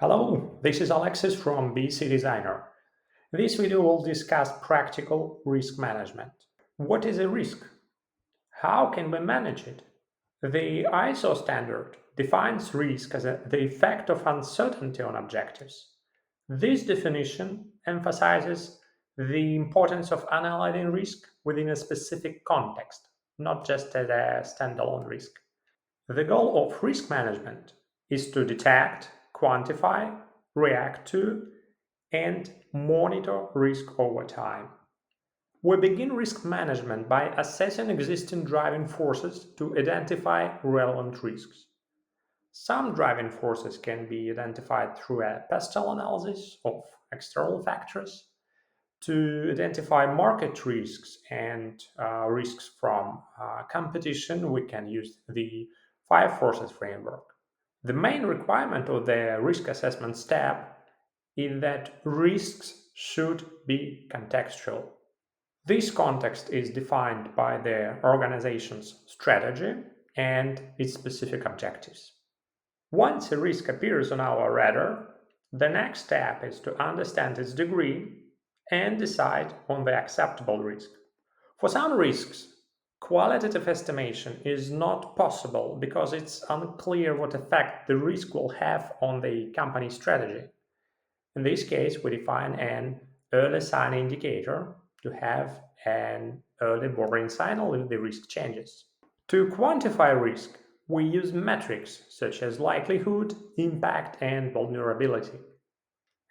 Hello, this is Alexis from BSC Designer. In this video, we'll discuss practical risk management. What is a risk? How can we manage it? The ISO standard defines risk as the effect of uncertainty on objectives. This definition emphasizes the importance of analyzing risk within a specific context, not just as a standalone risk. The goal of risk management is to detect, quantify, react to, and monitor risk over time. We begin risk management by assessing existing driving forces to identify relevant risks. Some driving forces can be identified through a pestle analysis of external factors. To identify market risks and risks from competition, we can use the five forces framework. The main requirement of the risk assessment step is that risks should be contextual. This context is defined by the organization's strategy and its specific objectives. Once a risk appears on our radar, the next step is to understand its degree and decide on the acceptable risk. For some risks, qualitative estimation is not possible because it's unclear what effect the risk will have on the company's strategy. In this case, we define an early sign indicator to have an early warning signal if the risk changes. To quantify risk, we use metrics such as likelihood, impact, and vulnerability.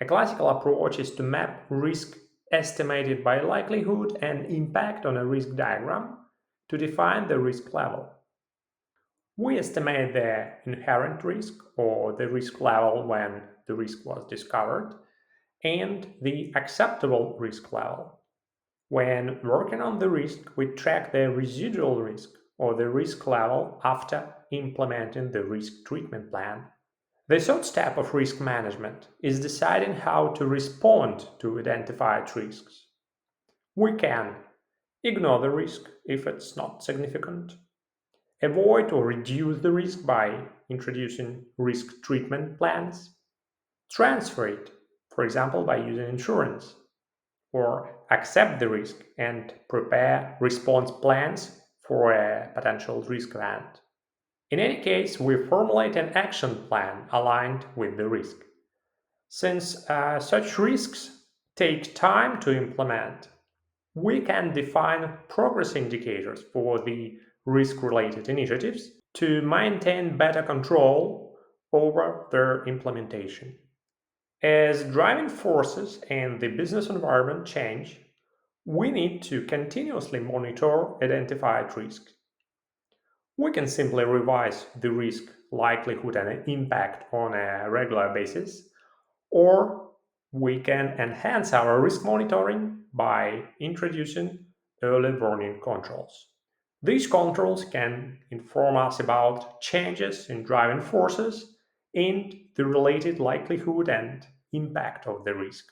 A classical approach is to map risk estimated by likelihood and impact on a risk diagram to define the risk level. We estimate the inherent risk or the risk level when the risk was discovered and the acceptable risk level. When working on the risk, we track the residual risk or the risk level after implementing the risk treatment plan. The third step of risk management is deciding how to respond to identified risks. We can ignore the risk if it's not significant, avoid or reduce the risk by introducing risk treatment plans, transfer it, for example, by using insurance, or accept the risk and prepare response plans for a potential risk event. In any case, we formulate an action plan aligned with the risk. Since such risks take time to implement, we can define progress indicators for the risk-related initiatives to maintain better control over their implementation. As driving forces and the business environment change, we need to continuously monitor identified risks. We can simply revise the risk, likelihood, and impact on a regular basis, or we can enhance our risk monitoring by introducing early warning controls. These controls can inform us about changes in driving forces and the related likelihood and impact of the risk.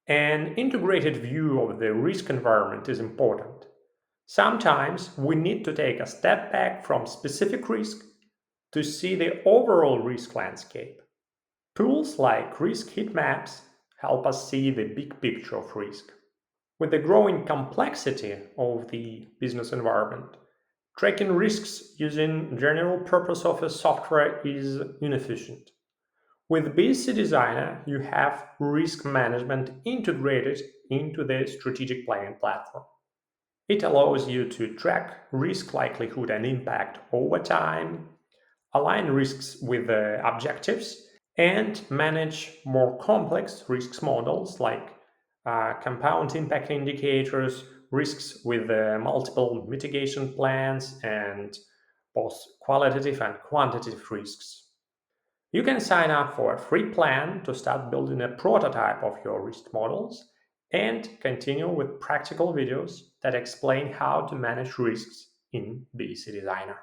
An integrated view of the risk environment is important. Sometimes we need to take a step back from specific risk to see the overall risk landscape. Tools like risk heat maps help us see the big picture of risk. With the growing complexity of the business environment, tracking risks using general purpose office software is inefficient. With BSC Designer, you have risk management integrated into the strategic planning platform. It allows you to track risk likelihood and impact over time, align risks with the objectives, and manage more complex risks models like compound impact indicators, risks with multiple mitigation plans, and both qualitative and quantitative risks. You can sign up for a free plan to start building a prototype of your risk models and continue with practical videos that explain how to manage risks in BSC Designer.